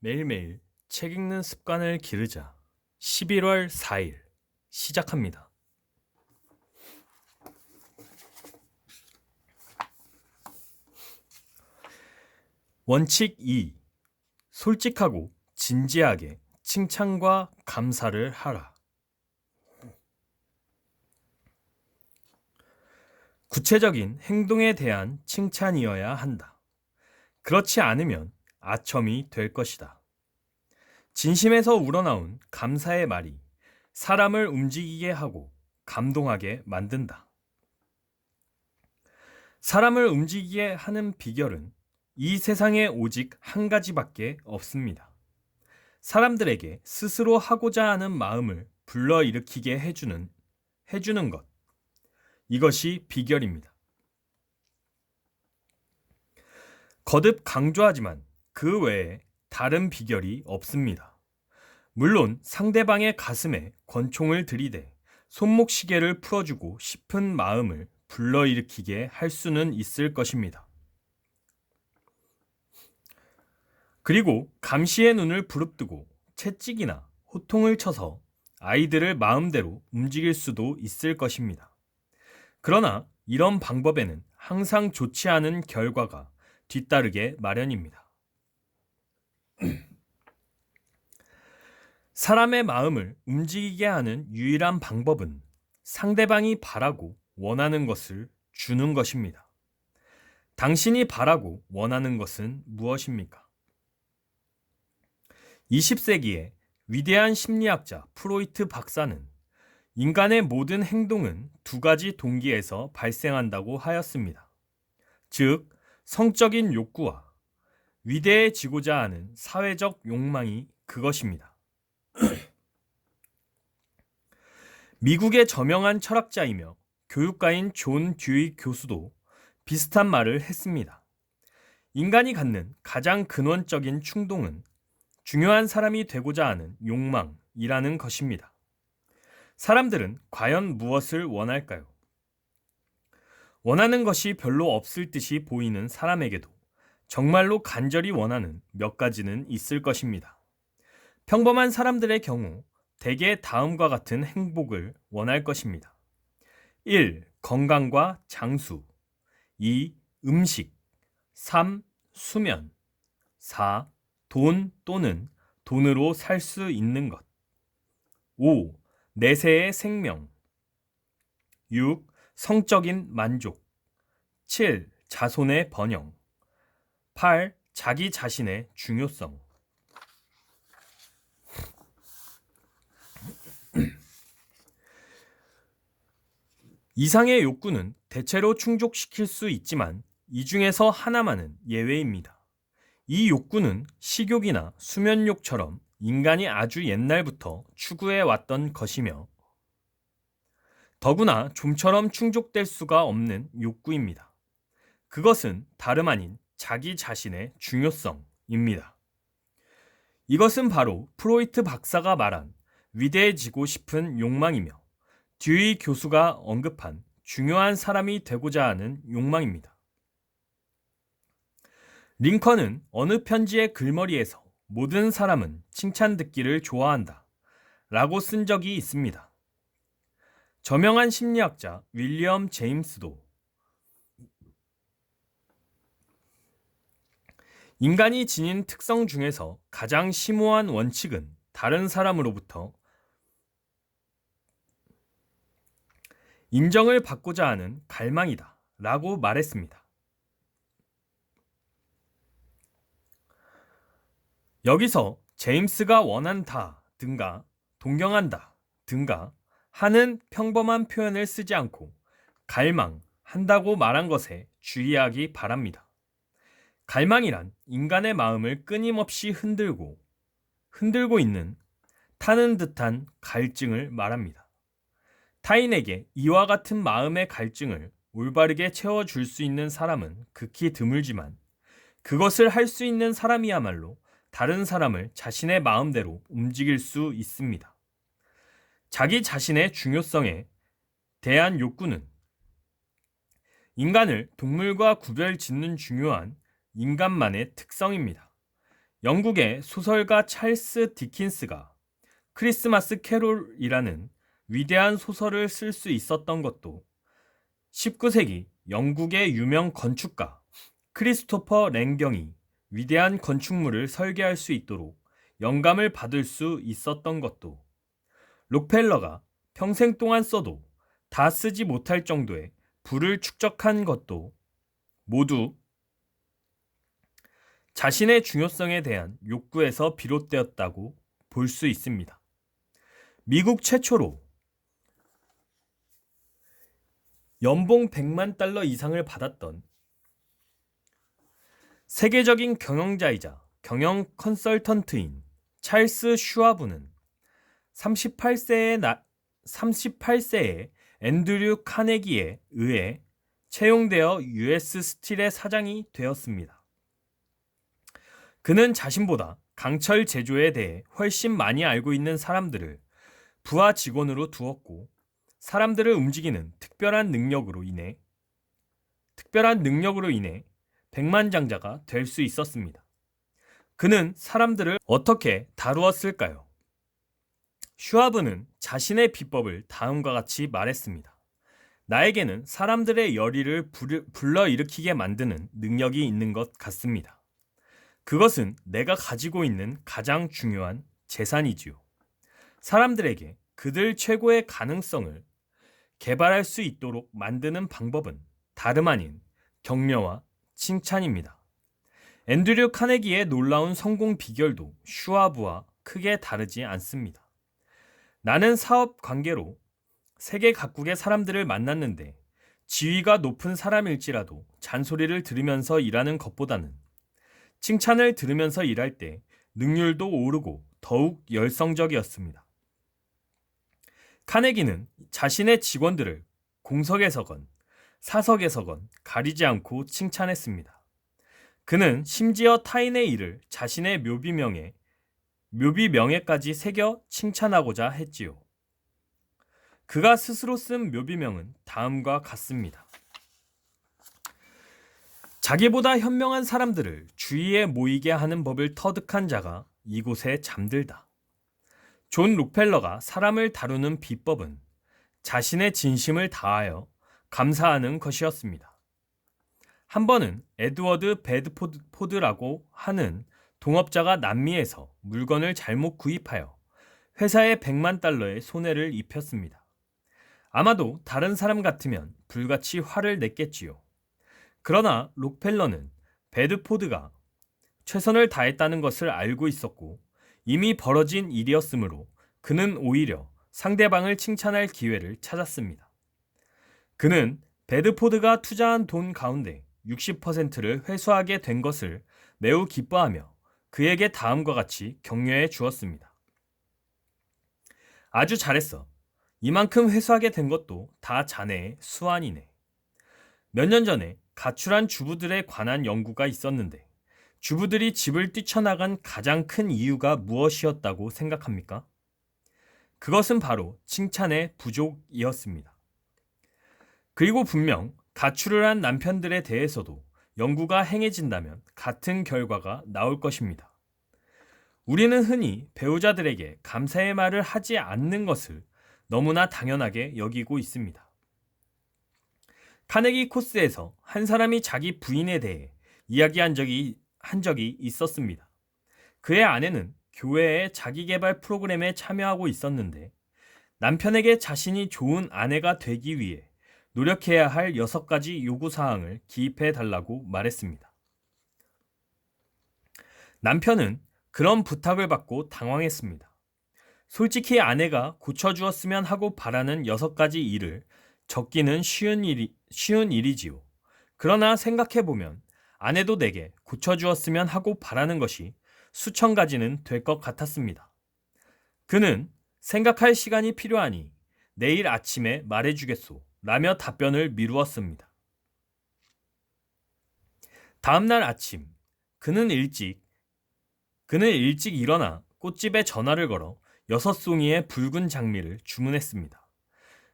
매일매일 책 읽는 습관을 기르자. 11월 4일 시작합니다. 원칙 2. 솔직하고 진지하게 칭찬과 감사를 하라. 구체적인 행동에 대한 칭찬이어야 한다. 그렇지 않으면 아첨이 될 것이다. 진심에서 우러나온 감사의 말이 사람을 움직이게 하고 감동하게 만든다. 사람을 움직이게 하는 비결은 이 세상에 오직 한 가지밖에 없습니다. 사람들에게 스스로 하고자 하는 마음을 불러일으키게 해주는 것. 이것이 비결입니다. 거듭 강조하지만 그 외에 다른 비결이 없습니다. 물론 상대방의 가슴에 권총을 들이대 손목시계를 풀어주고 싶은 마음을 불러일으키게 할 수는 있을 것입니다. 그리고 감시의 눈을 부릅뜨고 채찍이나 호통을 쳐서 아이들을 마음대로 움직일 수도 있을 것입니다. 그러나 이런 방법에는 항상 좋지 않은 결과가 뒤따르게 마련입니다. 사람의 마음을 움직이게 하는 유일한 방법은 상대방이 바라고 원하는 것을 주는 것입니다. 당신이 바라고 원하는 것은 무엇입니까? 20세기의 위대한 심리학자 프로이트 박사는 인간의 모든 행동은 두 가지 동기에서 발생한다고 하였습니다. 즉, 성적인 욕구와 위대해지고자 하는 사회적 욕망이 그것입니다. 미국의 저명한 철학자이며 교육가인 존 듀이 교수도 비슷한 말을 했습니다. 인간이 갖는 가장 근원적인 충동은 중요한 사람이 되고자 하는 욕망이라는 것입니다. 사람들은 과연 무엇을 원할까요? 원하는 것이 별로 없을 듯이 보이는 사람에게도 정말로 간절히 원하는 몇 가지는 있을 것입니다. 평범한 사람들의 경우 대개 다음과 같은 행복을 원할 것입니다. 1. 건강과 장수 2. 음식 3. 수면 4. 돈 또는 돈으로 살 수 있는 것 5. 내세의 생명 6. 성적인 만족 7. 자손의 번영 8. 자기 자신의 중요성 이상의 욕구는 대체로 충족시킬 수 있지만 이 중에서 하나만은 예외입니다. 이 욕구는 식욕이나 수면욕처럼 인간이 아주 옛날부터 추구해 왔던 것이며 더구나 좀처럼 충족될 수가 없는 욕구입니다. 그것은 다름 아닌 자기 자신의 중요성입니다. 이것은 바로 프로이트 박사가 말한 위대해지고 싶은 욕망이며 듀이 교수가 언급한 중요한 사람이 되고자 하는 욕망입니다. 링컨은 어느 편지의 글머리에서 모든 사람은 칭찬 듣기를 좋아한다 라고 쓴 적이 있습니다. 저명한 심리학자 윌리엄 제임스도 인간이 지닌 특성 중에서 가장 심오한 원칙은 다른 사람으로부터 인정을 받고자 하는 갈망이다 라고 말했습니다. 여기서 제임스가 원한다 든가 동경한다 든가 하는 평범한 표현을 쓰지 않고 갈망한다고 말한 것에 주의하기 바랍니다. 갈망이란 인간의 마음을 끊임없이 흔들고 있는 타는 듯한 갈증을 말합니다. 타인에게 이와 같은 마음의 갈증을 올바르게 채워줄 수 있는 사람은 극히 드물지만 그것을 할 수 있는 사람이야말로 다른 사람을 자신의 마음대로 움직일 수 있습니다. 자기 자신의 중요성에 대한 욕구는 인간을 동물과 구별짓는 중요한 인간만의 특성입니다. 영국의 소설가 찰스 디킨스가 크리스마스 캐롤이라는 위대한 소설을 쓸 수 있었던 것도 19세기 영국의 유명 건축가 크리스토퍼 랭경이 위대한 건축물을 설계할 수 있도록 영감을 받을 수 있었던 것도 록펠러가 평생 동안 써도 다 쓰지 못할 정도의 부를 축적한 것도 모두 자신의 중요성에 대한 욕구에서 비롯되었다고 볼 수 있습니다. 미국 최초로 연봉 100만 달러 이상을 받았던 세계적인 경영자이자 경영 컨설턴트인 찰스 슈와브는 38세의 앤드류 카네기에 의해 채용되어 US 스틸의 사장이 되었습니다. 그는 자신보다 강철 제조에 대해 훨씬 많이 알고 있는 사람들을 부하 직원으로 두었고 사람들을 움직이는 특별한 능력으로 인해 백만장자가 될 수 있었습니다. 그는 사람들을 어떻게 다루었을까요? 슈와브는 자신의 비법을 다음과 같이 말했습니다. 나에게는 사람들의 열의를 불러일으키게 만드는 능력이 있는 것 같습니다. 그것은 내가 가지고 있는 가장 중요한 재산이지요. 사람들에게 그들 최고의 가능성을 개발할 수 있도록 만드는 방법은 다름 아닌 격려와 칭찬입니다. 앤드류 카네기의 놀라운 성공 비결도 슈와브와 크게 다르지 않습니다. 나는 사업 관계로 세계 각국의 사람들을 만났는데 지위가 높은 사람일지라도 잔소리를 들으면서 일하는 것보다는 칭찬을 들으면서 일할 때 능률도 오르고 더욱 열성적이었습니다. 카네기는 자신의 직원들을 공석에서건 사석에서건 가리지 않고 칭찬했습니다. 그는 심지어 타인의 일을 자신의 묘비명에까지 새겨 칭찬하고자 했지요. 그가 스스로 쓴 묘비명은 다음과 같습니다. 자기보다 현명한 사람들을 주위에 모이게 하는 법을 터득한 자가 이곳에 잠들다. 존 록펠러가 사람을 다루는 비법은 자신의 진심을 다하여 감사하는 것이었습니다. 한 번은 에드워드 베드포드라고 하는 동업자가 남미에서 물건을 잘못 구입하여 회사에 100만 달러의 손해를 입혔습니다. 아마도 다른 사람 같으면 불같이 화를 냈겠지요. 그러나 록펠러는 베드포드가 최선을 다했다는 것을 알고 있었고 이미 벌어진 일이었으므로 그는 오히려 상대방을 칭찬할 기회를 찾았습니다. 그는 베드포드가 투자한 돈 가운데 60%를 회수하게 된 것을 매우 기뻐하며 그에게 다음과 같이 격려해 주었습니다. 아주 잘했어. 이만큼 회수하게 된 것도 다 자네의 수완이네. 몇 년 전에 가출한 주부들에 관한 연구가 있었는데 주부들이 집을 뛰쳐나간 가장 큰 이유가 무엇이었다고 생각합니까? 그것은 바로 칭찬의 부족이었습니다. 그리고 분명 가출을 한 남편들에 대해서도 연구가 행해진다면 같은 결과가 나올 것입니다. 우리는 흔히 배우자들에게 감사의 말을 하지 않는 것을 너무나 당연하게 여기고 있습니다. 카네기 코스에서 한 사람이 자기 부인에 대해 이야기한 적이 있었습니다. 그의 아내는 교회의 자기개발 프로그램에 참여하고 있었는데 남편에게 자신이 좋은 아내가 되기 위해 노력해야 할 6가지 요구사항을 기입해 달라고 말했습니다. 남편은 그런 부탁을 받고 당황했습니다. 솔직히 아내가 고쳐주었으면 하고 바라는 6가지 일을 적기는 쉬운 일이지요. 그러나 생각해보면 아내도 내게 고쳐주었으면 하고 바라는 것이 수천 가지는 될 것 같았습니다. 그는 생각할 시간이 필요하니 내일 아침에 말해주겠소 라며 답변을 미루었습니다. 다음날 아침 그는 일찍 일어나 꽃집에 전화를 걸어 6송이의 붉은 장미를 주문했습니다.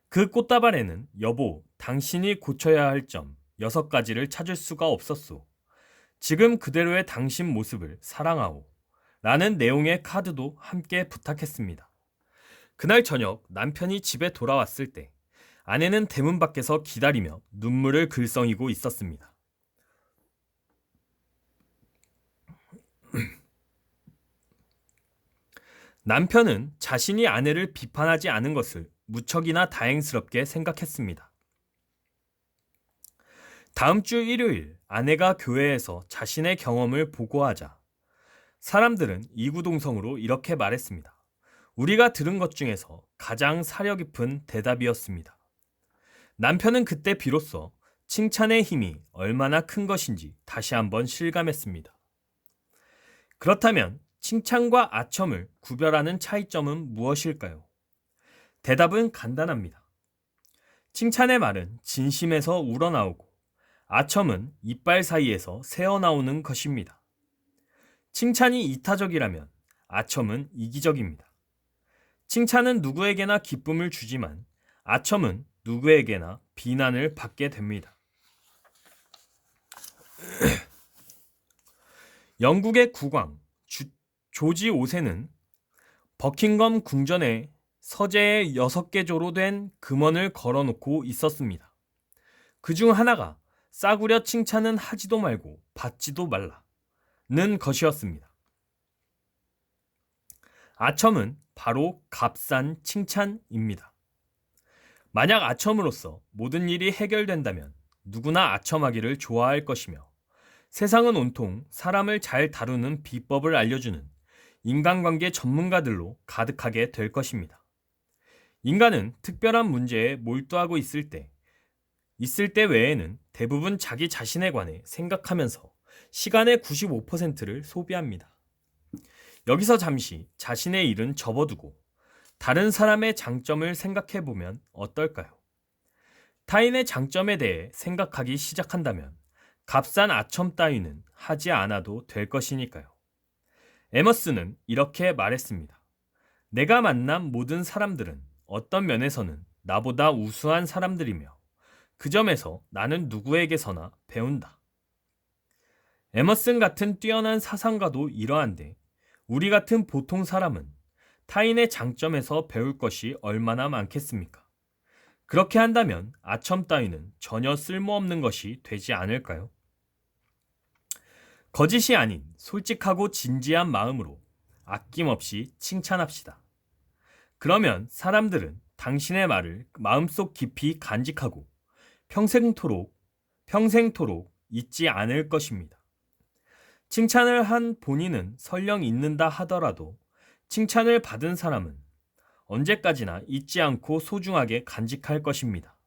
그 꽃다발에는 여보, 당신이 고쳐야 할 점 6가지를 찾을 수가 없었소. 지금 그대로의 당신 모습을 사랑하오. 라는 내용의 카드도 함께 부탁했습니다. 그날 저녁 남편이 집에 돌아왔을 때 아내는 대문 밖에서 기다리며 눈물을 글썽이고 있었습니다. 남편은 자신이 아내를 비판하지 않은 것을 무척이나 다행스럽게 생각했습니다. 다음 주 일요일 아내가 교회에서 자신의 경험을 보고하자 사람들은 이구동성으로 이렇게 말했습니다. 우리가 들은 것 중에서 가장 사려 깊은 대답이었습니다. 남편은 그때 비로소 칭찬의 힘이 얼마나 큰 것인지 다시 한번 실감했습니다. 그렇다면 칭찬과 아첨을 구별하는 차이점은 무엇일까요? 대답은 간단합니다. 칭찬의 말은 진심에서 우러나오고 아첨은 이빨 사이에서 새어나오는 것입니다. 칭찬이 이타적이라면 아첨은 이기적입니다. 칭찬은 누구에게나 기쁨을 주지만 아첨은 누구에게나 비난을 받게 됩니다. 영국의 국왕 조지 5세는 버킹엄 궁전에 서재에 6개 조로 된 금원을 걸어놓고 있었습니다. 그중 하나가 싸구려 칭찬은 하지도 말고 받지도 말라는 것이었습니다. 아첨은 바로 값싼 칭찬입니다. 만약 아첨으로써 모든 일이 해결된다면 누구나 아첨하기를 좋아할 것이며 세상은 온통 사람을 잘 다루는 비법을 알려주는 인간관계 전문가들로 가득하게 될 것입니다. 인간은 특별한 문제에 몰두하고 있을 때 외에는 대부분 자기 자신에 관해 생각하면서 시간의 95%를 소비합니다. 여기서 잠시 자신의 일은 접어두고 다른 사람의 장점을 생각해 보면 어떨까요? 타인의 장점에 대해 생각하기 시작한다면 값싼 아첨 따위는 하지 않아도 될 것이니까요. 에머스는 이렇게 말했습니다. 내가 만난 모든 사람들은 어떤 면에서는 나보다 우수한 사람들이며 그 점에서 나는 누구에게서나 배운다. 에머슨 같은 뛰어난 사상가도 이러한데 우리 같은 보통 사람은 타인의 장점에서 배울 것이 얼마나 많겠습니까? 그렇게 한다면 아첨 따위는 전혀 쓸모없는 것이 되지 않을까요? 거짓이 아닌 솔직하고 진지한 마음으로 아낌없이 칭찬합시다. 그러면 사람들은 당신의 말을 마음속 깊이 간직하고 평생토록 잊지 않을 것입니다. 칭찬을 한 본인은 설령 잊는다 하더라도 칭찬을 받은 사람은 언제까지나 잊지 않고 소중하게 간직할 것입니다.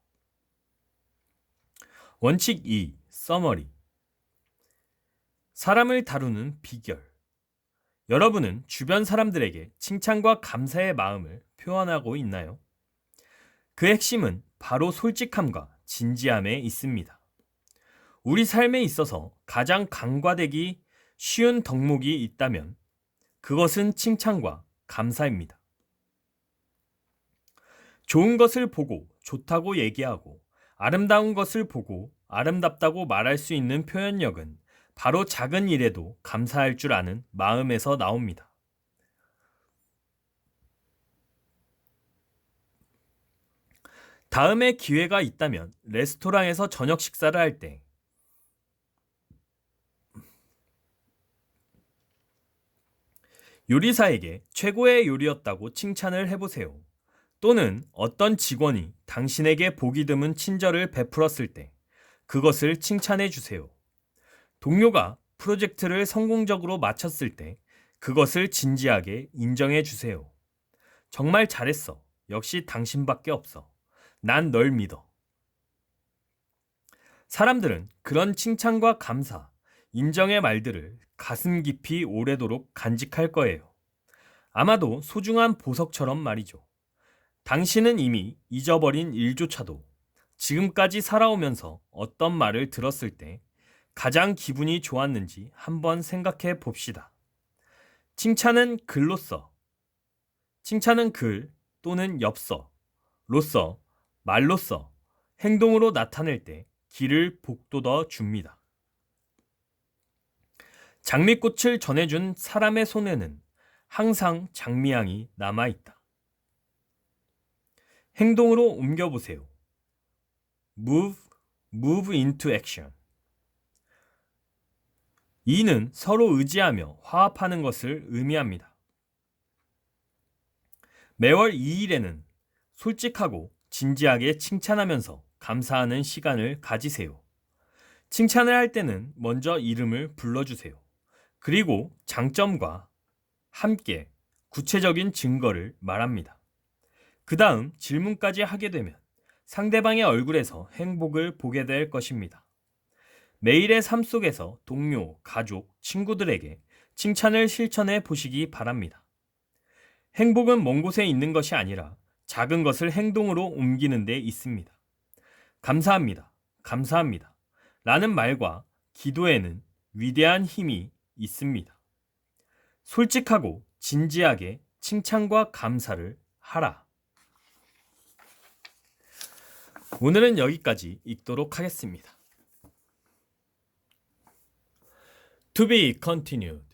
원칙 2. 서머리. 사람을 다루는 비결. 여러분은 주변 사람들에게 칭찬과 감사의 마음을 표현하고 있나요? 그 핵심은 바로 솔직함과 진지함에 있습니다. 우리 삶에 있어서 가장 간과되기 쉬운 덕목이 있다면 그것은 칭찬과 감사입니다. 좋은 것을 보고 좋다고 얘기하고 아름다운 것을 보고 아름답다고 말할 수 있는 표현력은 바로 작은 일에도 감사할 줄 아는 마음에서 나옵니다. 다음에 기회가 있다면 레스토랑에서 저녁 식사를 할 때 요리사에게 최고의 요리였다고 칭찬을 해보세요. 또는 어떤 직원이 당신에게 보기 드문 친절을 베풀었을 때 그것을 칭찬해 주세요. 동료가 프로젝트를 성공적으로 마쳤을 때 그것을 진지하게 인정해 주세요. 정말 잘했어. 역시 당신밖에 없어. 난 널 믿어. 사람들은 그런 칭찬과 감사, 인정의 말들을 가슴 깊이 오래도록 간직할 거예요. 아마도 소중한 보석처럼 말이죠. 당신은 이미 잊어버린 일조차도 지금까지 살아오면서 어떤 말을 들었을 때 가장 기분이 좋았는지 한번 생각해 봅시다. 칭찬은 글로써, 칭찬은 글 또는 엽서로써, 말로써, 행동으로 나타낼 때 길을 복돋아 줍니다. 장미꽃을 전해준 사람의 손에는 항상 장미향이 남아있다. 행동으로 옮겨보세요. move into action. 이는 서로 의지하며 화합하는 것을 의미합니다. 매월 2일에는 솔직하고 진지하게 칭찬하면서 감사하는 시간을 가지세요. 칭찬을 할 때는 먼저 이름을 불러주세요. 그리고 장점과 함께 구체적인 증거를 말합니다. 그 다음 질문까지 하게 되면 상대방의 얼굴에서 행복을 보게 될 것입니다. 매일의 삶 속에서 동료, 가족, 친구들에게 칭찬을 실천해 보시기 바랍니다. 행복은 먼 곳에 있는 것이 아니라 작은 것을 행동으로 옮기는 데 있습니다. 감사합니다. 감사합니다. 라는 말과 기도에는 위대한 힘이 있습니다. 솔직하고 진지하게 칭찬과 감사를 하라. 오늘은 여기까지 읽도록 하겠습니다. To be continued.